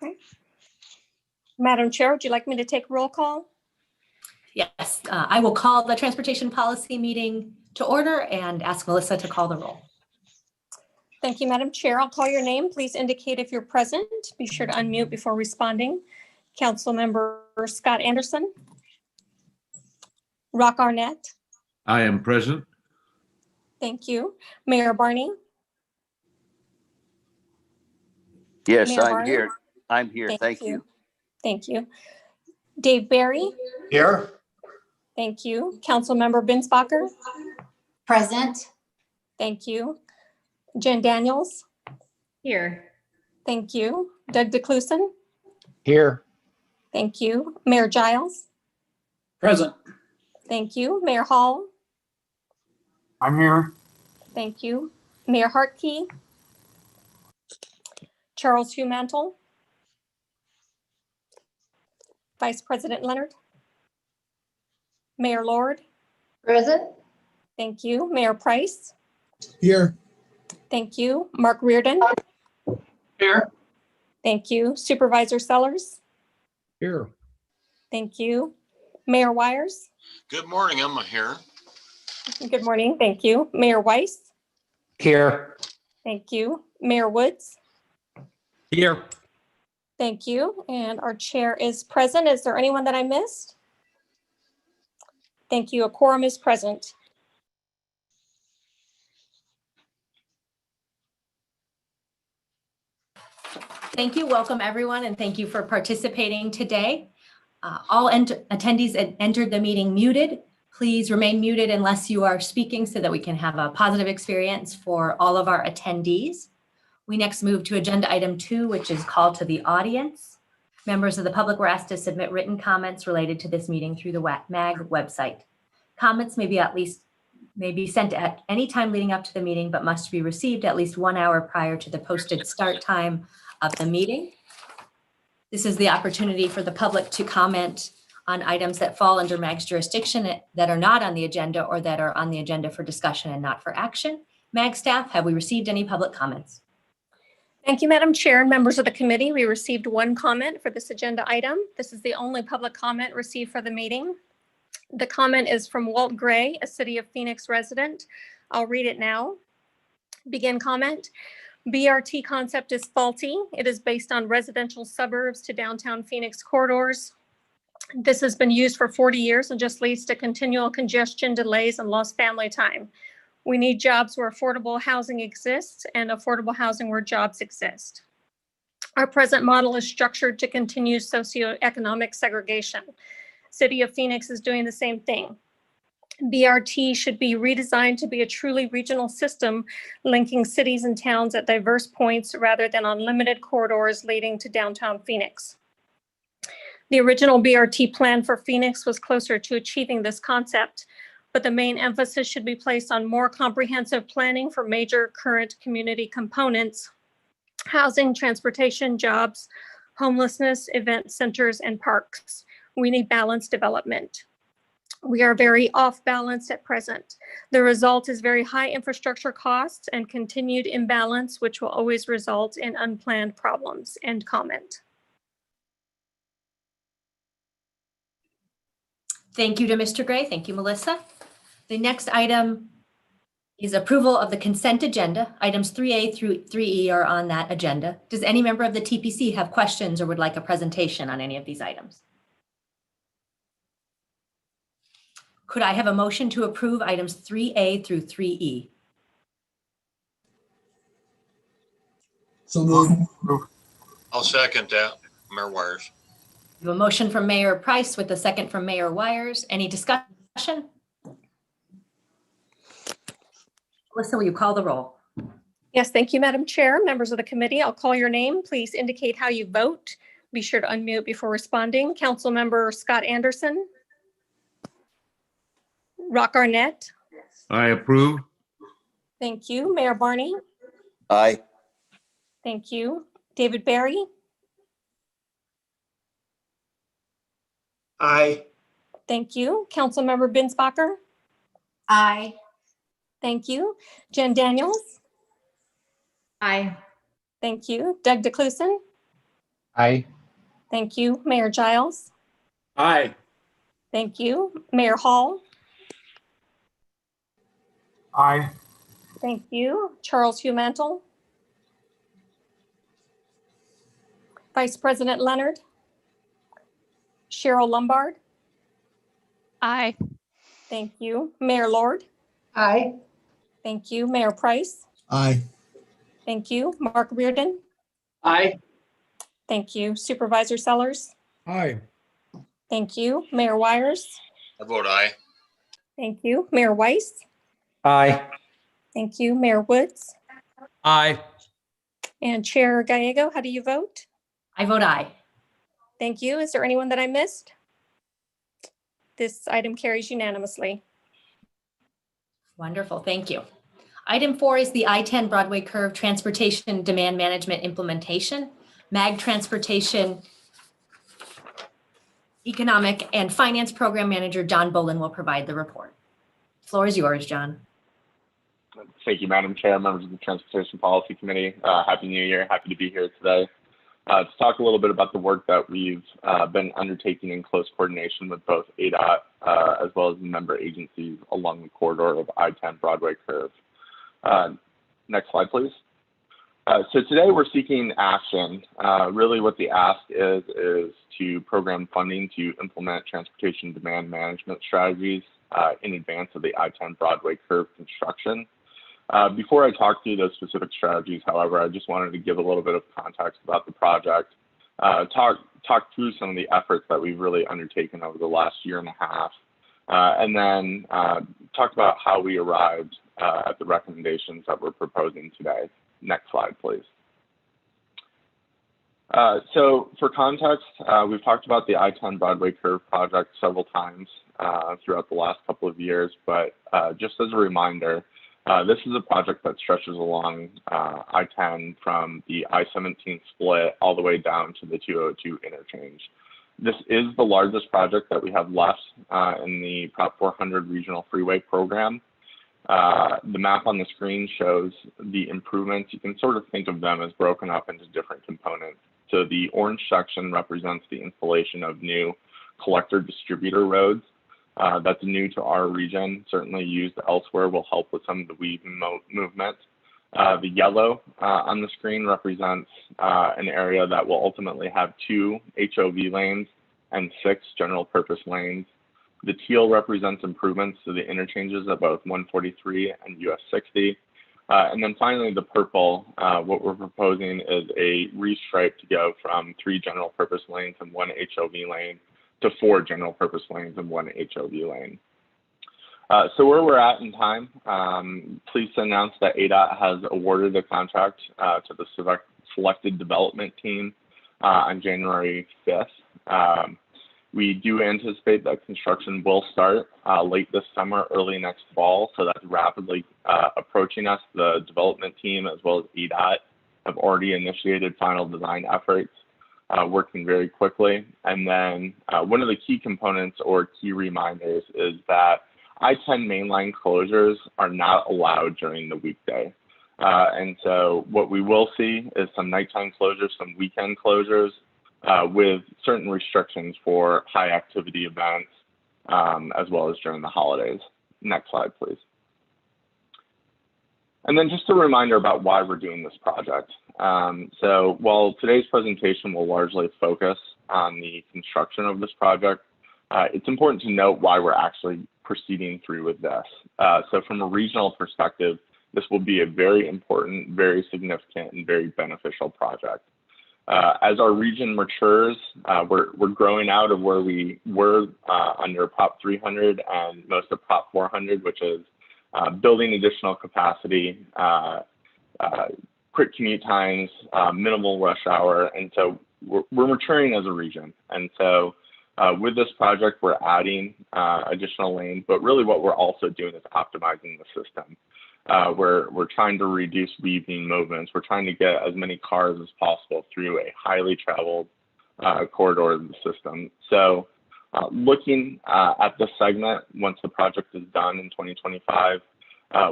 Okay. Madam Chair, would you like me to take roll call? Yes, I will call the transportation policy meeting to order and ask Melissa to call the roll. Thank you, Madam Chair. I'll call your name. Please indicate if you're present. Be sure to unmute before responding. Councilmember Scott Anderson. Rock Arnett. I am present. Thank you. Mayor Barney. Yes, Mayor I'm Barney? here. I'm here. Thank you. Thank you. Dave Barry. Here. Thank you. Councilmember Binsbacher. Present. Thank you. Jen Daniels. Here. Thank you. Doug DeCluson. Here. Thank you. Mayor Giles. Present. Thank you. Mayor Hall. I'm here. Thank you. Mayor Hartkey. Charles Hugh Mantle. Vice President Leonard. Mayor Lord. Present. Thank you. Mayor Price. Here. Thank you. Mark Reardon. Here. Thank you. Supervisor Sellers. Here. Thank you. Mayor Wires. Good morning, I'm here. Good morning. Thank you. Mayor Weiss. Here. Thank you. Mayor Woods. Here. Thank you. And our chair is present. Is there anyone that I missed? Thank you. A quorum is present. Thank you. Welcome, everyone, and thank you for participating today. All attendees entered the meeting muted. Please remain muted unless you are speaking so that we can have a positive experience for all of our attendees. We next move to agenda item 2, which is call to the audience. Members of the public were asked to submit written comments related to this meeting through the MAG website. Comments may be sent at any time leading up to the meeting, but must be received at least 1 hour prior to the posted start time of the meeting. This is the opportunity for the public to comment on items that fall under MAG's jurisdiction that are not on the agenda or that are on the agenda for discussion and not for action. MAG staff, have we received any public comments? Thank you, Madam Chair and members of the committee. We received one comment for this agenda item. This is the only public comment received for the meeting. The comment is from Walt Gray, a City of Phoenix resident. I'll read it now. Begin comment. BRT concept is faulty. It is based on residential suburbs to downtown Phoenix corridors. This has been used for 40 years and just leads to continual congestion, delays, and lost family time. We need jobs where affordable housing exists and affordable housing where jobs exist. Our present model is structured to continue socioeconomic segregation. City of Phoenix is doing the same thing. BRT should be redesigned to be a truly regional system linking cities and towns at diverse points rather than on limited corridors leading to downtown Phoenix. The original BRT plan for Phoenix was closer to achieving this concept, but the main emphasis should be placed on more comprehensive planning for major current community components: housing, transportation, jobs, homelessness, event centers, and parks. We need balanced development. We are very off balance at present. The result is very high infrastructure costs and continued imbalance, which will always result in unplanned problems. End comment. Thank you to Mr. Gray. Thank you, Melissa. The next item is approval of the consent agenda. Items 3A through 3E are on that agenda. Does any member of the TPC have questions or would like a presentation on any of these items? Could I have a motion to approve items 3A through 3E? So moved. I'll second that, Mayor Wires. We have a motion from Mayor Price with a second from Mayor Wires. Any discussion? Melissa, will you call the roll? Yes, thank you, Madam Chair. Members of the committee, I'll call your name. Please indicate how you vote. Be sure to unmute before responding. Councilmember Scott Anderson. Rock Arnett. I approve. Thank you. Mayor Barney. Aye. Thank you. David Barry. Aye. Thank you. Councilmember Binsbacher. Aye. Thank you. Jen Daniels. Aye. Thank you. Doug DeCluson. Aye. Thank you. Mayor Giles. Aye. Thank you. Mayor Hall. Aye. Thank you. Charles Humantle. Vice President Leonard. Cheryl Lombard. Aye. Thank you. Mayor Lord. Aye. Thank you. Mayor Price. Aye. Thank you. Mark Reardon. Aye. Thank you. Supervisor Sellers. Aye. Thank you. Mayor Wires. I vote aye. Thank you. Mayor Weiss. Aye. Thank you. Mayor Woods. Aye. And Chair Gallego, how do you vote? I vote aye. Thank you. Is there anyone that I missed? This item carries unanimously. Wonderful, thank you. Item 4 is the I10 Broadway Curve Transportation Demand Management Implementation. MAG Transportation Economic and Finance Program Manager John Bolin will provide the report. Floor is yours, John. Thank you, Madam Chair, members of the Transportation Policy Committee. Happy New Year. Happy to be here today to talk a little bit about the work that we've been undertaking in close coordination with both ADOT as well as member agencies along the corridor of I-10 Broadway Curve. Next slide, please. So today we're seeking action. Really what the ask is to program funding to implement transportation demand management strategies in advance of the I-10 Broadway Curve construction. Before I talk through those specific strategies, however, I just wanted to give a little bit of context about the project, talk through some of the efforts that we've really undertaken over the last year and a half, and then talk about how we arrived at the recommendations that we're proposing today. Next slide, please. So for context, we've talked about the I-10 Broadway Curve project several times throughout the last couple of years, but just as a reminder, this is a project that stretches along I-10 from the I-17 split all the way down to the 202 interchange. This is the largest project that we have left in the Prop 400 Regional Freeway Program. The map on the screen shows the improvements. You can sort of think of them as broken up into different components. So the orange section represents the installation of new collector distributor roads. That's new to our region, certainly used elsewhere, will help with some of the weave movement. The yellow on the screen represents an area that will ultimately have 2 HOV lanes and 6 general purpose lanes. The teal represents improvements to the interchanges at both 143 and US 60. And then finally, the purple, what we're proposing is a restripe to go from 3 general purpose lanes and 1 HOV lane to 4 general purpose lanes and 1 HOV lane. So where we're at in time, pleased to announce that ADOT has awarded a contract to the selected development team on January 5th. We do anticipate that construction will start late this summer, early next fall, so that's rapidly approaching us. The development team as well as ADOT have already initiated final design efforts, working very quickly. And then one of the key components or key reminders is that I-10 mainline closures are not allowed during the weekday. And so what we will see is some nighttime closures, some weekend closures, with certain restrictions for high activity events, as well as during the holidays. Next slide, please. And then just a reminder about why we're doing this project. So while today's presentation will largely focus on the construction of this project, it's important to note why we're actually proceeding through with this. So from a regional perspective, this will be a very important, very significant, and very beneficial project. As our region matures, we're growing out of where we were under Prop 300 and most of Prop 400, which is building additional capacity, quick commute times, minimal rush hour. And so we're maturing as a region. And so with this project, we're adding additional lanes, but really what we're also doing is optimizing the system. We're trying to reduce weaving movements. We're trying to get as many cars as possible through a highly traveled corridor of the system. So looking at this segment, once the project is done in 2025,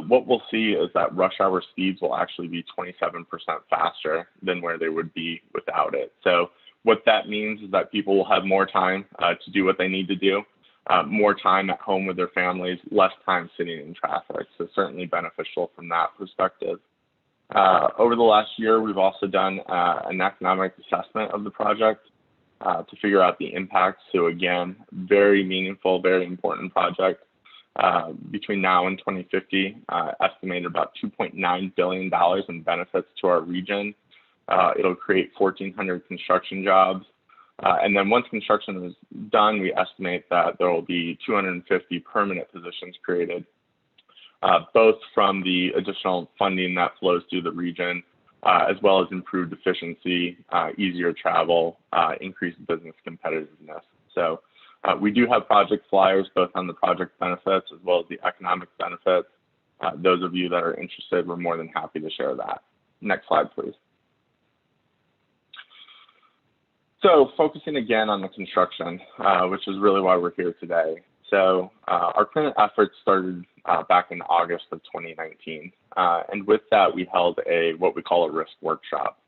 what we'll see is that rush hour speeds will actually be 27% faster than where they would be without it. So What that means is that people will have more time to do what they need to do, more time at home with their families, less time sitting in traffic. So certainly beneficial from that perspective. Over the last year, we've also done an economic assessment of the project to figure out the impact. So again, very meaningful, very important project. Between now and 2050, estimated about $2.9 billion in benefits to our region. It'll create 1,400 construction jobs. And then once construction is done, we estimate that there will be 250 permanent positions created, both from the additional funding that flows through the region, as well as improved efficiency, easier travel, increased business competitiveness. So we do have project flyers, both on the project benefits as well as the economic benefits. Those of you that are interested, we're more than happy to share that. Next slide, please. So focusing again on the construction, which is really why we're here today. So our current efforts started back in August of 2019. And with that, we held what we call a risk workshop.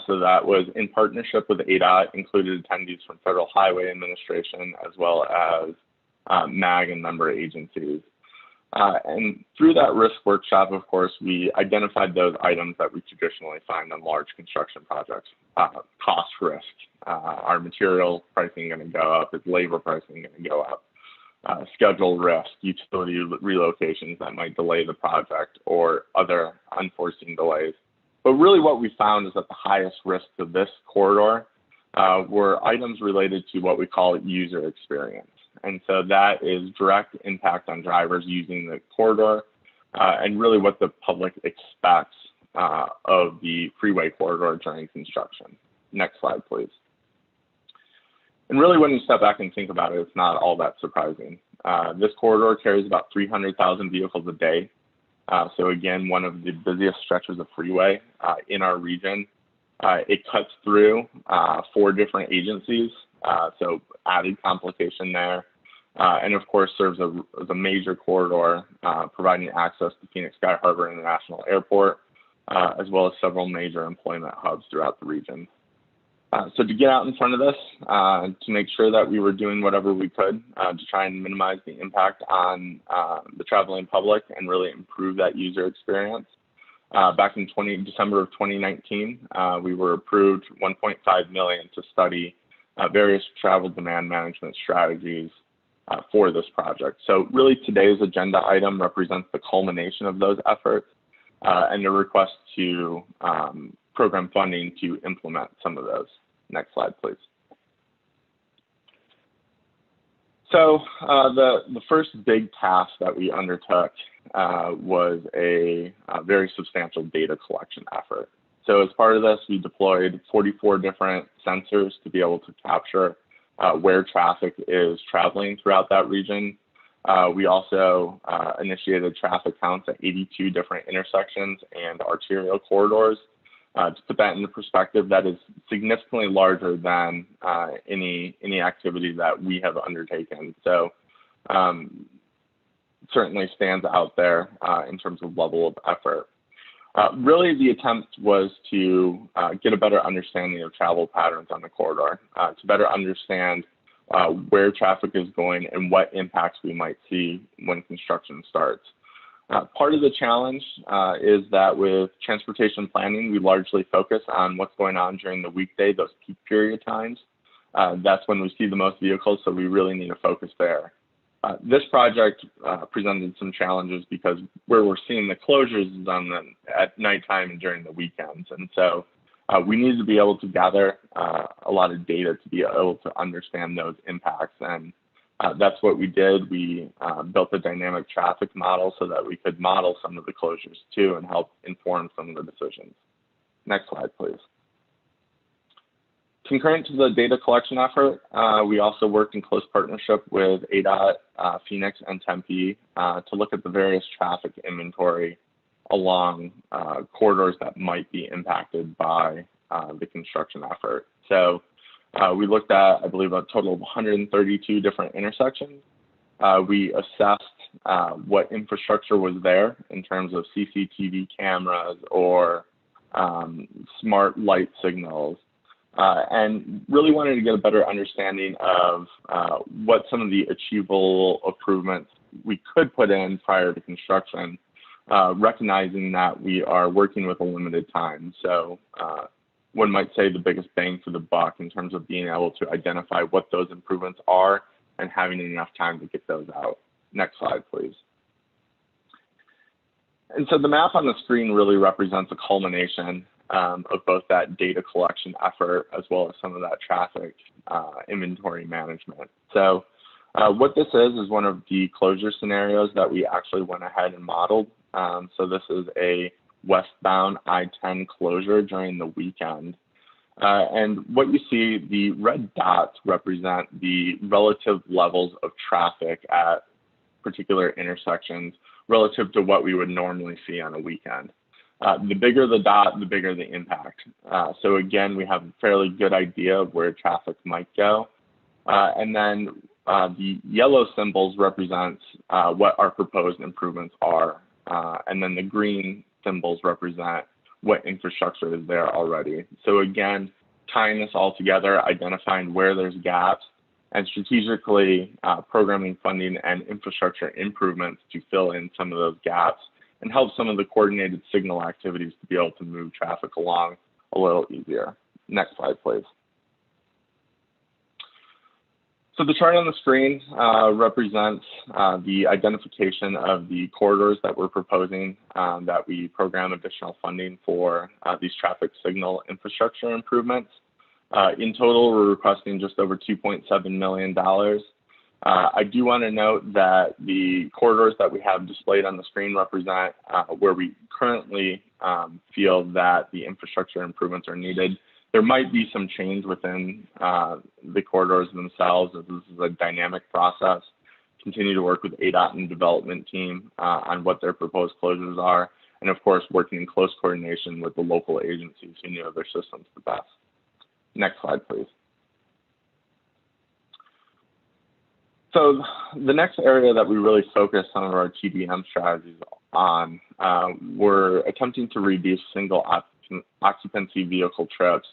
So that was in partnership with ADOT, included attendees from Federal Highway Administration, as well as MAG and member agencies. And through that risk workshop, of course, we identified those items that we traditionally find on large construction projects. Cost risk, are material pricing going to go up? Is labor pricing going to go up? Schedule risk, utility relocations that might delay the project, or other unforeseen delays. But really what we found is that the highest risk to this corridor were items related to what we call user experience. And so that is direct impact on drivers using the corridor, and really what the public expects of the freeway corridor during construction. Next slide, please. And really when you step back and think about it, it's not all that surprising. This corridor carries about 300,000 vehicles a day. So again, one of the busiest stretches of freeway in our region. It cuts through 4 different agencies, so added complication there. And of course serves as a major corridor, providing access to Phoenix Sky Harbor International Airport, as well as several major employment hubs throughout the region. So to get out in front of this, to make sure that we were doing whatever we could to try and minimize the impact on the traveling public and really improve that user experience. Back in December of 2019, we were approved $1.5 million to study various travel demand management strategies for this project. So really today's agenda item represents the culmination of those efforts and a request to program funding to implement some of those. Next slide, please. So the first big task that we undertook was a very substantial data collection effort. So as part of this, we deployed 44 different sensors to be able to capture where traffic is traveling throughout that region. We also initiated traffic counts at 82 different intersections and arterial corridors. To put that into perspective, that is significantly larger than any activity that we have undertaken. So certainly stands out there in terms of level of effort. Really, the attempt was to get a better understanding of travel patterns on the corridor, to better understand where traffic is going and what impacts we might see when construction starts. Part of the challenge is that with transportation planning, we largely focus on what's going on during the weekday, those peak period times. That's when we see the most vehicles, so we really need to focus there. This project presented some challenges because where we're seeing the closures is at nighttime and during the weekends. And so we need to be able to gather a lot of data to be able to understand those impacts. And that's what we did. We built a dynamic traffic model so that we could model some of the closures too and help inform some of the decisions. Next slide, please. Concurrent to the data collection effort, we also worked in close partnership with ADOT, Phoenix, and Tempe to look at the various traffic inventory along corridors that might be impacted by the construction effort. So we looked at, I believe, a total of 132 different intersections. We assessed what infrastructure was there in terms of CCTV cameras or smart light signals. and really wanted to get a better understanding of what some of the achievable improvements we could put in prior to construction, recognizing that we are working with a limited time. So one might say the biggest bang for the buck in terms of being able to identify what those improvements are and having enough time to get those out. Next slide, please. And so the map on the screen really represents a culmination of both that data collection effort as well as some of that traffic inventory management. So what this is one of the closure scenarios that we actually went ahead and modeled. So this is a westbound I-10 closure during the weekend. And what you see, the red dots represent the relative levels of traffic at particular intersections relative to what we would normally see on a weekend. The bigger the dot, the bigger the impact. So again, we have a fairly good idea of where traffic might go. And then the yellow symbols represents what our proposed improvements are. And then the green symbols represent what infrastructure is there already. So again, tying this all together, identifying where there's gaps, and strategically programming funding and infrastructure improvements to fill in some of those gaps and help some of the coordinated signal activities to be able to move traffic along a little easier. Next slide, please. So the chart on the screen represents the identification of the corridors that we're proposing that we program additional funding for these traffic signal infrastructure improvements. In total, we're requesting just over $2.7 million. I do want to note that the corridors that we have displayed on the screen represent where we currently feel that the infrastructure improvements are needed. There might be some change within the corridors themselves, as this is a dynamic process. Continue to work with ADOT and development team on what their proposed closures are, and of course, working in close coordination with the local agencies who know their systems the best. Next slide, please. So the next area that we really focus some of our TDM strategies on, we're attempting to reduce single occupancy vehicle trips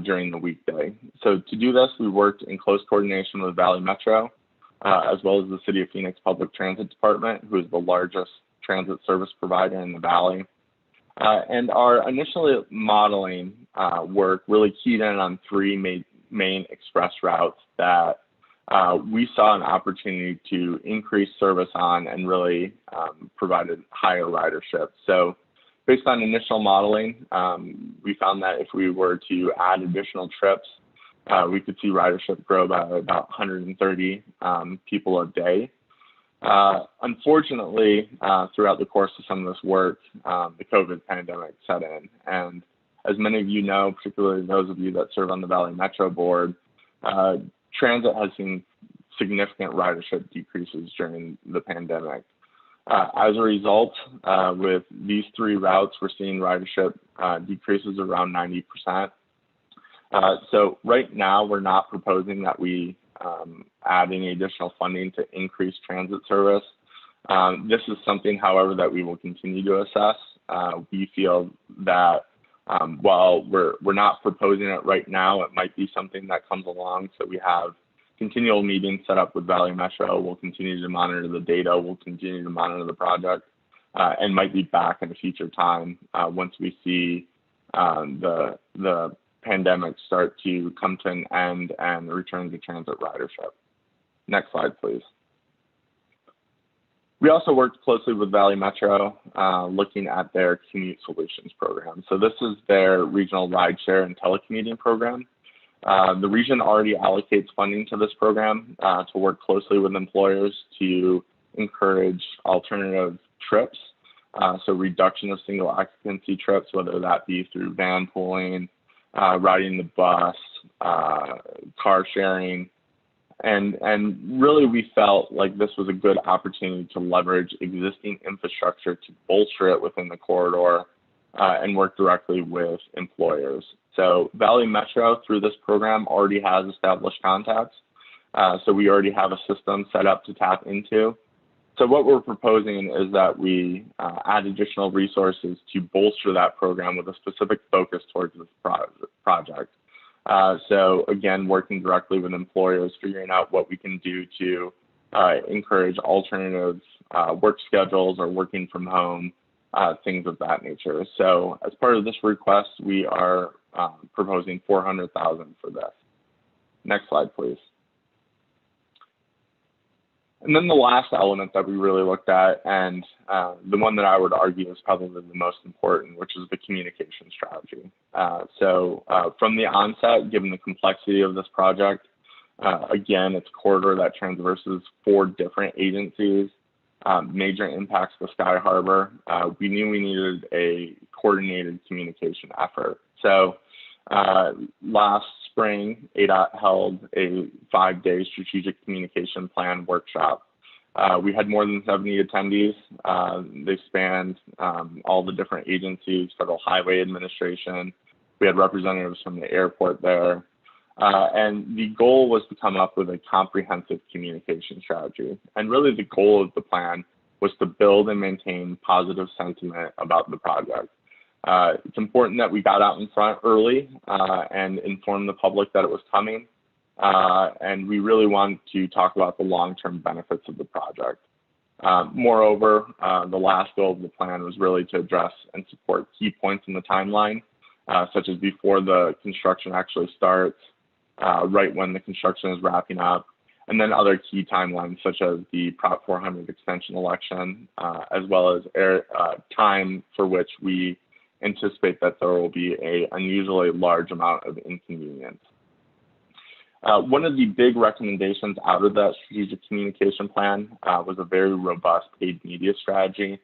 during the weekday. So to do this, we worked in close coordination with Valley Metro, as well as the City of Phoenix Public Transit Department, who is the largest transit service provider in the Valley. And our initial modeling work really keyed in on three main express routes that we saw an opportunity to increase service on and really provided higher ridership. So based on initial modeling, we found that if we were to add additional trips, we could see ridership grow by about 130 people a day. Unfortunately, throughout the course of some of this work, the COVID pandemic set in. And as many of you know, particularly those of you that serve on the Valley Metro Board, transit has seen significant ridership decreases during the pandemic. As a result, with these three routes, we're seeing ridership decreases around 90%. So right now, we're not proposing that we add any additional funding to increase transit service. This is something, however, that we will continue to assess. We feel that while we're not proposing it right now, it might be something that comes along. So we have continual meetings set up with Valley Metro. We'll continue to monitor the data. We'll continue to monitor the project and might be back at a future time once we see the pandemic start to come to an end and return to transit ridership. Next slide, please. We also worked closely with Valley Metro looking at their commute solutions program. So this is their regional rideshare and telecommuting program. The region already allocates funding to this program to work closely with employers to encourage alternative trips. So reduction of single occupancy trips, whether that be through van pooling, riding the bus, car sharing. And really, we felt like this was a good opportunity to leverage existing infrastructure to bolster it within the corridor and work directly with employers. So Valley Metro, through this program, already has established contacts. So we already have a system set up to tap into. So what we're proposing is that we add additional resources to bolster that program with a specific focus towards this project. So again, working directly with employers, figuring out what we can do to encourage alternative work schedules or working from home, things of that nature. So as part of this request, we are proposing $400,000 for this. Next slide, please. And then the last element that we really looked at, and the one that I would argue is probably the most important, which is the communication strategy. So from the onset, given the complexity of this project, again, it's a corridor that traverses 4 different agencies, major impacts to Sky Harbor. We knew we needed a coordinated communication effort. So last spring, ADOT held a 5-day strategic communication plan workshop. We had more than 70 attendees. They spanned all the different agencies, Federal Highway Administration. We had representatives from the airport there. And the goal was to come up with a comprehensive communication strategy. And really the goal of the plan was to build and maintain positive sentiment about the project. It's important that we got out in front early and informed the public that it was coming. And we really wanted to talk about the long-term benefits of the project. Moreover, the last goal of the plan was really to address and support key points in the timeline, such as before the construction actually starts, right when the construction is wrapping up, and then other key timelines such as the Prop 400 extension election, as well as time for which we anticipate that there will be an unusually large amount of inconvenience. One of the big recommendations out of that strategic communication plan was a very robust paid media strategy.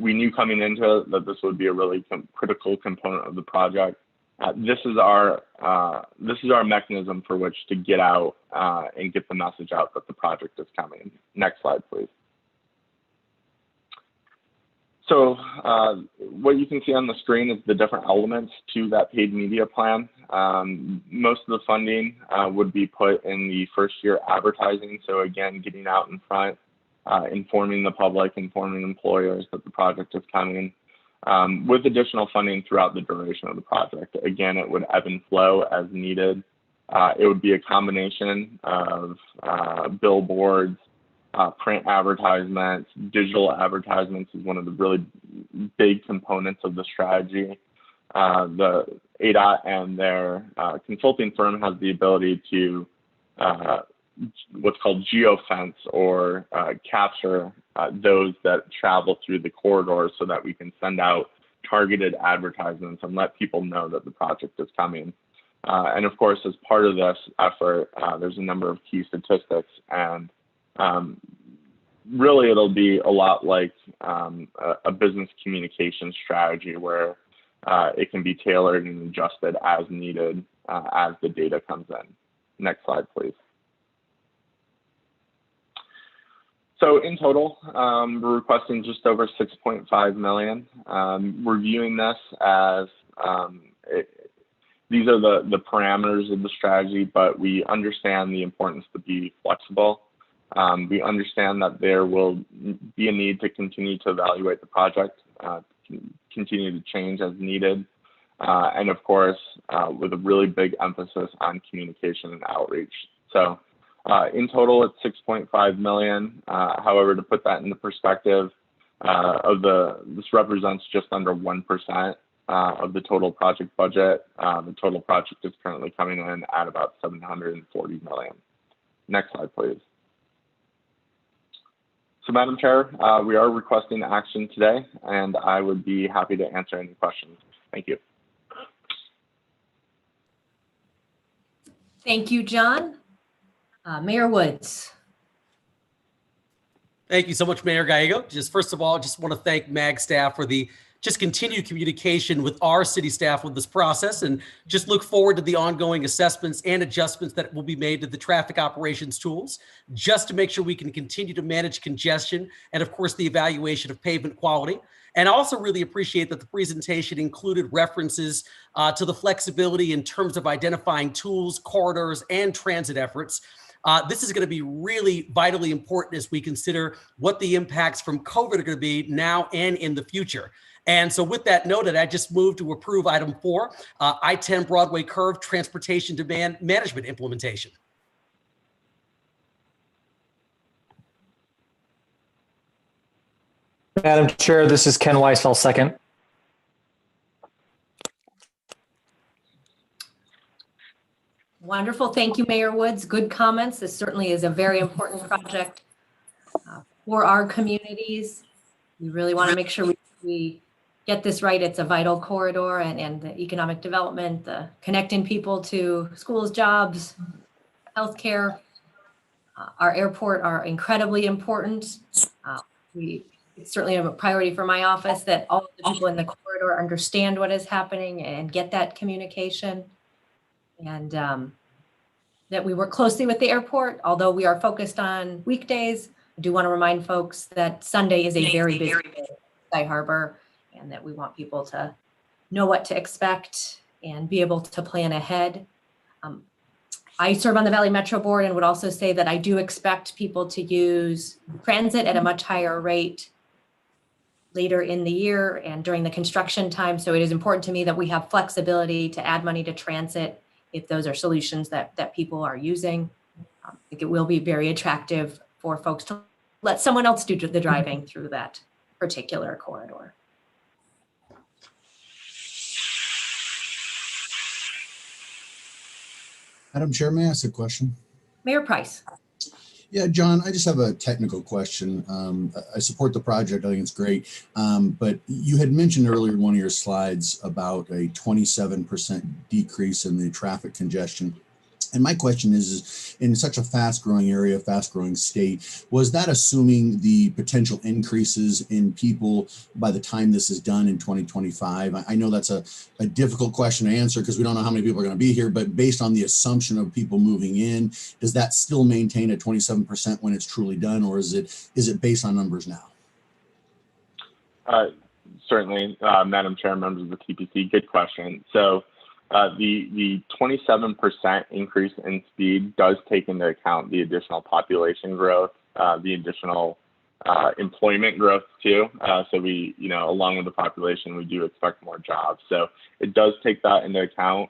We knew coming into it that this would be a really critical component of the project. This is our mechanism for which to get out and get the message out that the project is coming. Next slide, please. So what you can see on the screen is the different elements to that paid media plan. Most of the funding would be put in the first year advertising. So again, getting out in front, informing the public, informing employers that the project is coming, with additional funding throughout the duration of the project. Again, it would ebb and flow as needed. It would be a combination of billboards, print advertisements, digital advertisements is one of the really big components of the strategy. The ADOT and their consulting firm has the ability to what's called geofence or capture those that travel through the corridor so that we can send out targeted advertisements and let people know that the project is coming. And of course, as part of this effort, there's a number of key statistics, and really it'll be a lot like a business communication strategy where it can be tailored and adjusted as needed as the data comes in. Next slide, please. So in total, we're requesting just over $6.5 million. We're viewing this as these are the parameters of the strategy, but we understand the importance to be flexible. We understand that there will be a need to continue to evaluate the project, continue to change as needed, and of course, with a really big emphasis on communication and outreach. So in total, it's $6.5 million. However, to put that into perspective, this represents just under 1% of the total project budget. The total project is currently coming in at about $740 million. Next slide, please. So, Madam Chair, we are requesting action today, and I would be happy to answer any questions. Thank you. Thank you, John. Mayor Woods. Thank you so much, Mayor Gallego. First of all, just want to thank MAG staff for the continued communication with our city staff with this process, and just look forward to the ongoing assessments and adjustments that will be made to the traffic operations tools, just to make sure we can continue to manage congestion and, of course, the evaluation of pavement quality. And I also really appreciate that the presentation included references to the flexibility in terms of identifying tools, corridors, and transit efforts. This is going to be really vitally important as we consider what the impacts from COVID are going to be now and in the future. And so with that noted, I just moved to approve item 4, I-10 Broadway Curve Transportation Demand Management Implementation. Madam Chair, this is Ken Weisfeld, second. Wonderful. Thank you, Mayor Woods. Good comments. This certainly is a very important project for our communities. We really want to make sure we get this right. It's a vital corridor and the economic development, the connecting people to schools, jobs, healthcare. Our airport are incredibly important. It's certainly a priority for my office that all of the people in the corridor understand what is happening and get that communication. And that we work closely with the airport. Although we are focused on weekdays, I do want to remind folks that Sunday is a very busy day at Sky Harbor, and that we want people to know what to expect and be able to plan ahead. I serve on the Valley Metro Board and would also say that I do expect people to use transit at a much higher rate later in the year and during the construction time. So it is important to me that we have flexibility to add money to transit if those are solutions that people are using. I think it will be very attractive for folks to let someone else do the driving through that particular corridor. Madam Chair, may I ask a question? Mayor Price. Yeah, John, I just have a technical question. I support the project. I think it's great. But you had mentioned earlier in one of your slides about a 27% decrease in the traffic congestion. And my question is in such a fast growing area, fast growing state, was that assuming the potential increases in people by the time this is done in 2025? I know that's a difficult question to answer because we don't know how many people are going to be here, but based on the assumption of people moving in, does that still maintain at 27% when it's truly done, or is it based on numbers now? Certainly, Madam Chair, members of the TPC, good question. So the 27% increase in speed does take into account the additional population growth, the additional employment growth too. So we, along with the population, we do expect more jobs. So it does take that into account.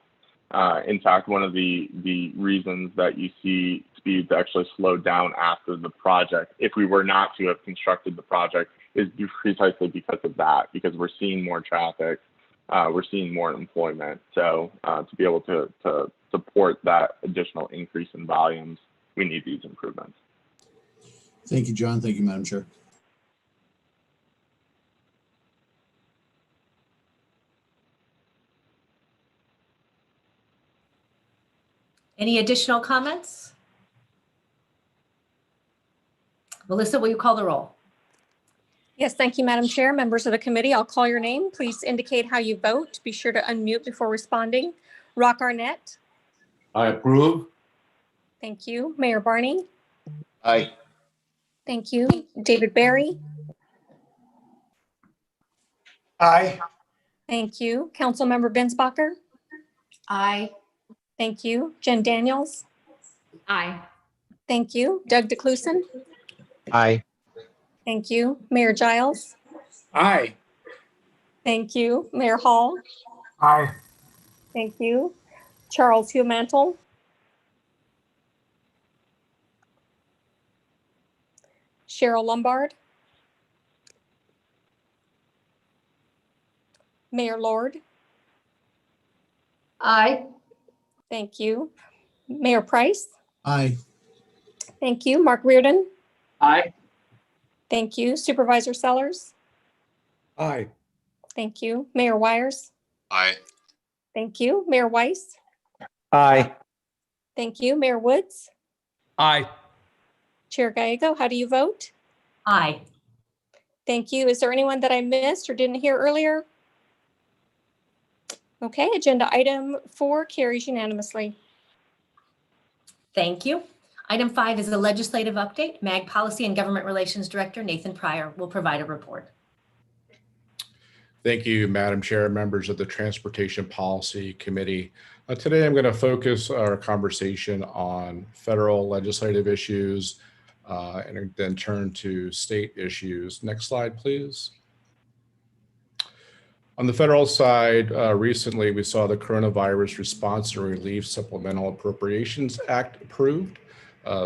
In fact, one of the reasons that you see speeds actually slow down after the project, if we were not to have constructed the project, is precisely because of that, because we're seeing more traffic. We're seeing more employment. So to be able to support that additional increase in volumes, we need these improvements. Thank you, John. Thank you, Madam Chair. Any additional comments? Melissa, will you call the roll? Yes, thank you, Madam Chair. Members of the committee, I'll call your name. Please indicate how you vote. Be sure to unmute before responding. Rock Arnett. I approve. Thank you. Mayor Barney. Aye. Thank you. David Barry. Aye. Thank you. Councilmember Binsbacher. Aye. Thank you. Jen Daniels. Aye. Thank you. Doug DeCluson. Aye. Thank you. Mayor Giles. Aye. Thank you. Mayor Hall. Aye. Thank you. Charles Humantle. Cheryl Lombard. Mayor Lord. Aye. Thank you. Mayor Price. Aye. Thank you. Mark Reardon. Aye. Thank you. Supervisor Sellers. Aye. Thank you. Mayor Wires. Aye. Thank you. Mayor Weiss. Aye. Thank you. Mayor Woods. Aye. Chair Gallego, how do you vote? Aye. Thank you. Is there anyone that I missed or didn't hear earlier? Okay, agenda item 4 carries unanimously. Thank you. Item 5 is a legislative update. MAG Policy and Government Relations Director Nathan Pryor will provide a report. Thank you, Madam Chair, members of the Transportation Policy Committee. Today, I'm going to focus our conversation on federal legislative issues and then turn to state issues. Next slide, please. On the federal side, recently we saw the Coronavirus Response and Relief Supplemental Appropriations Act approved.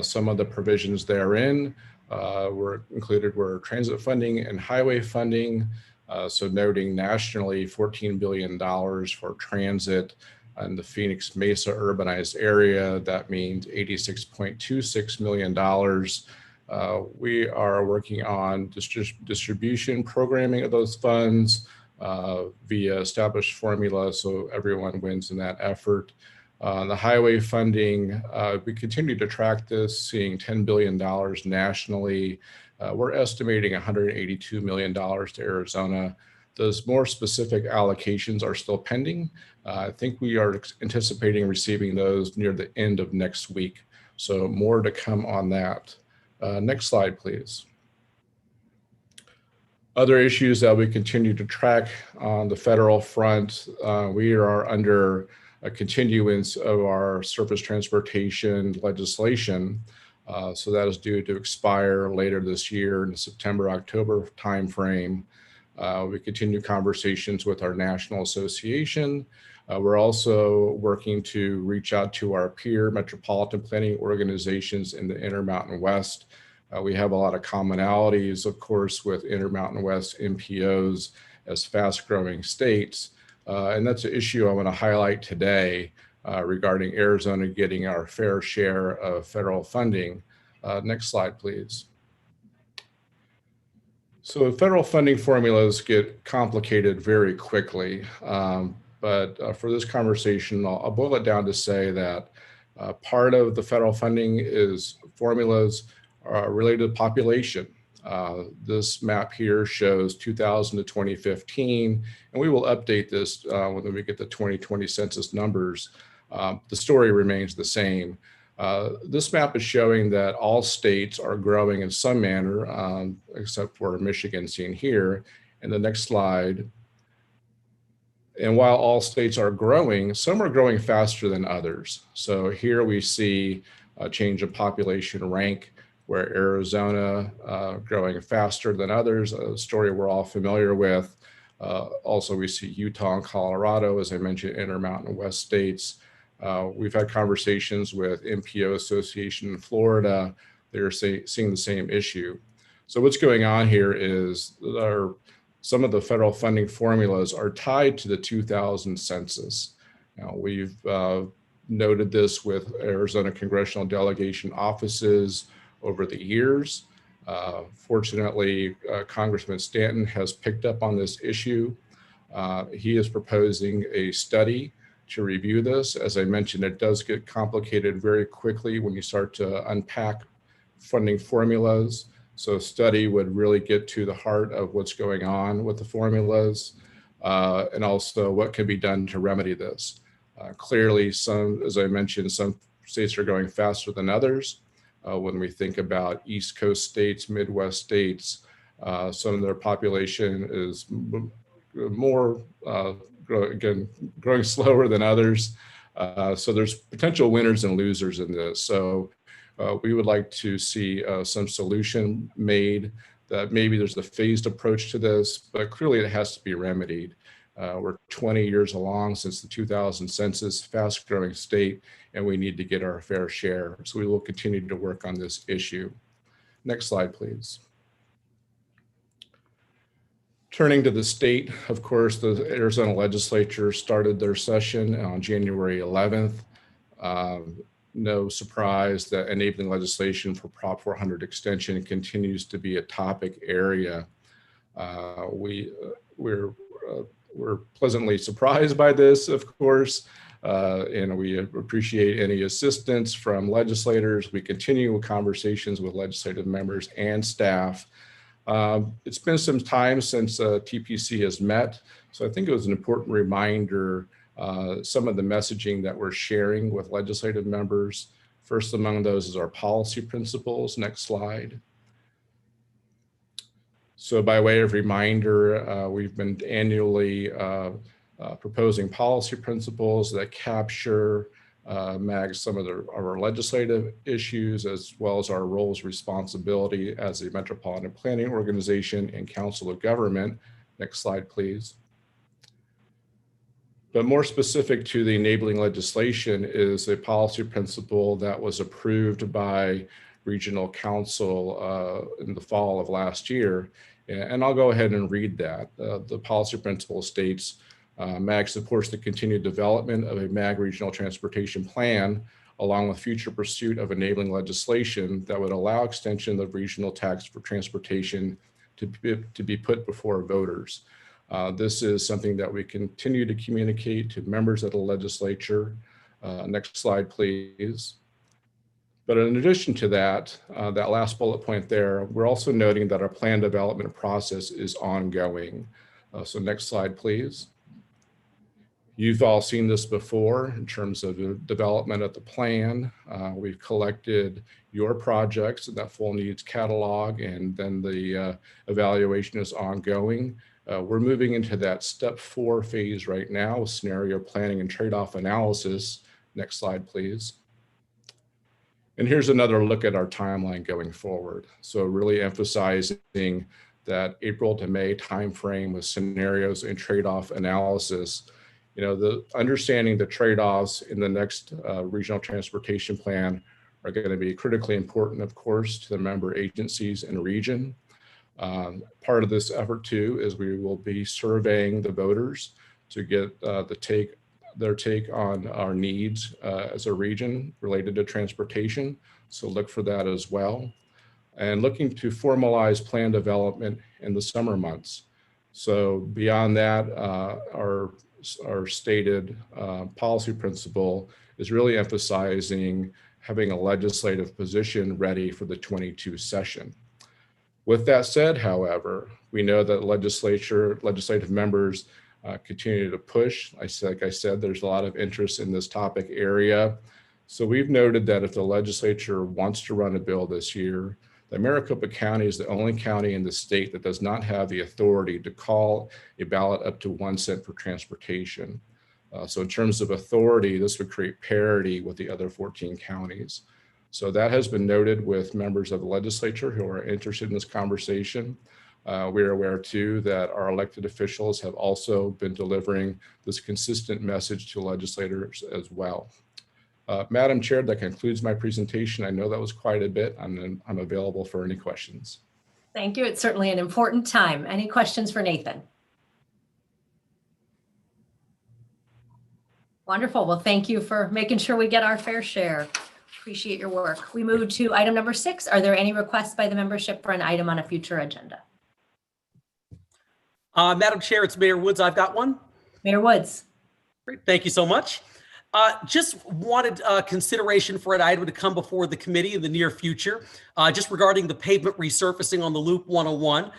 Some of the provisions therein were included were transit funding and highway funding. So noting nationally $14 billion for transit in the Phoenix Mesa urbanized area, that means $86.26 million. We are working on distribution programming of those funds via established formula, so everyone wins in that effort. The highway funding, we continue to track this, seeing $10 billion nationally. We're estimating $182 million to Arizona. Those more specific allocations are still pending. I think we are anticipating receiving those near the end of next week. So more to come on that. Next slide, please. Other issues that we continue to track on the federal front, we are under a continuance of our surface transportation legislation. So that is due to expire later this year in the September-October timeframe. We continue conversations with our national association. We're also working to reach out to our peer metropolitan planning organizations in the Intermountain West. We have a lot of commonalities, of course, with Intermountain West MPOs as fast-growing states. And that's an issue I want to highlight today regarding Arizona getting our fair share of federal funding. Next slide, please. So federal funding formulas get complicated very quickly. But for this conversation, I'll boil it down to say that part of the federal funding is formulas related to population. This map here shows 2000 to 2015, and we will update this when we get the 2020 census numbers. The story remains the same. This map is showing that all states are growing in some manner, except for Michigan seen here. In the next slide. And while all states are growing, some are growing faster than others. So here we see a change of population rank, where Arizona growing faster than others, a story we're all familiar with. Also, we see Utah and Colorado, as I mentioned, Intermountain West states. We've had conversations with MPO Association in Florida. They're seeing the same issue. So what's going on here is some of the federal funding formulas are tied to the 2000 census. Now, we've noted this with Arizona congressional delegation offices over the years. Fortunately, Congressman Stanton has picked up on this issue. He is proposing a study to review this. As I mentioned, it does get complicated very quickly when you start to unpack funding formulas. So a study would really get to the heart of what's going on with the formulas and also what can be done to remedy this. Clearly, as I mentioned, some states are going faster than others. When we think about East Coast states, Midwest states, some of their population is more, growing slower than others. So there's potential winners and losers in this. So we would like to see some solution made that maybe there's a phased approach to this, but clearly it has to be remedied. We're 20 years along since the 2000 census, fast growing state, and we need to get our fair share. So we will continue to work on this issue. Next slide, please. Turning to the state, of course, the Arizona legislature started their session on January 11th. No surprise that enabling legislation for Prop 400 extension continues to be a topic area. We're pleasantly surprised by this, of course, and we appreciate any assistance from legislators. We continue conversations with legislative members and staff. It's been some time since TPC has met, so I think it was an important reminder, some of the messaging that we're sharing with legislative members. First among those is our policy principles. Next slide. So by way of reminder, we've been annually proposing policy principles that capture some of our legislative issues, as well as our roles, responsibility as a metropolitan planning organization and council of government. Next slide, please. But more specific to the enabling legislation is a policy principle that was approved by Regional Council in the fall of last year. And I'll go ahead and read that. The policy principle states, MAG supports the continued development of a MAG regional transportation plan, along with future pursuit of enabling legislation that would allow extension of regional tax for transportation to be put before voters. This is something that we continue to communicate to members of the legislature. Next slide, please. But in addition to that, that last bullet point there, we're also noting that our plan development process is ongoing. So next slide, please. You've all seen this before in terms of the development of the plan. We've collected your projects in that full needs catalog, and then the evaluation is ongoing. We're moving into that step 4 phase right now with scenario planning and trade-off analysis. Next slide, please. And here's another look at our timeline going forward. So really emphasizing that April to May timeframe with scenarios and trade-off analysis. You know, the understanding the trade-offs in the next regional transportation plan are going to be critically important, of course, to the member agencies and region. Part of this effort too is we will be surveying the voters to get their take on our needs as a region related to transportation. So look for that as well. And looking to formalize plan development in the summer months. So beyond that, our stated policy principle is really emphasizing having a legislative position ready for the 22 session. With that said, however, we know that legislative members continue to push. Like I said, there's a lot of interest in this topic area. So we've noted that if the legislature wants to run a bill this year, that Maricopa County is the only county in the state that does not have the authority to call a ballot up to 1 cent for transportation. So in terms of authority, this would create parity with the other 14 counties. So that has been noted with members of the legislature who are interested in this conversation. We are aware too that our elected officials have also been delivering this consistent message to legislators as well. Madam Chair, that concludes my presentation. I know that was quite a bit. I'm available for any questions. Thank you. It's certainly an important time. Any questions for Nathan? Wonderful. Well, thank you for making sure we get our fair share. Appreciate your work. We move to item number 6. Are there any requests by the membership for an item on a future agenda? Madam Chair, it's Mayor Woods. I've got one. Mayor Woods. Great. Thank you so much. Just wanted consideration for an item to come before the committee in the near future, just regarding the pavement resurfacing on the Loop 101.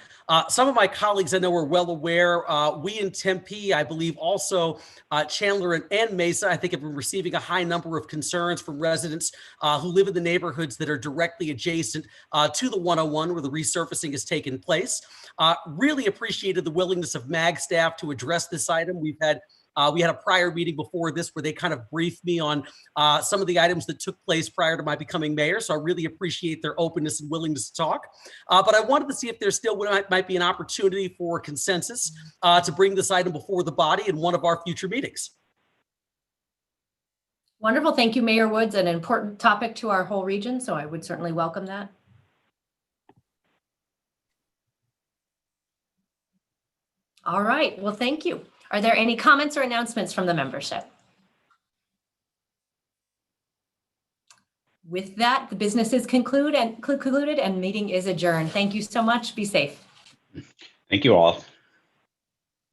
Some of my colleagues I know are well aware. We in Tempe, I believe also Chandler and Mesa, I think have been receiving a high number of concerns from residents who live in the neighborhoods that are directly adjacent to the 101 where the resurfacing has taken place. Really appreciated the willingness of MAG staff to address this item. We had a prior meeting before this where they kind of briefed me on some of the items that took place prior to my becoming mayor. So I really appreciate their openness and willingness to talk. But I wanted to see if there still might be an opportunity for consensus to bring this item before the body in one of our future meetings. Wonderful. Thank you, Mayor Woods. An important topic to our whole region, so I would certainly welcome that. All right. Well, thank you. Are there any comments or announcements from the membership? With that, the business is concluded and meeting is adjourned. Thank you so much. Be safe. Thank you all.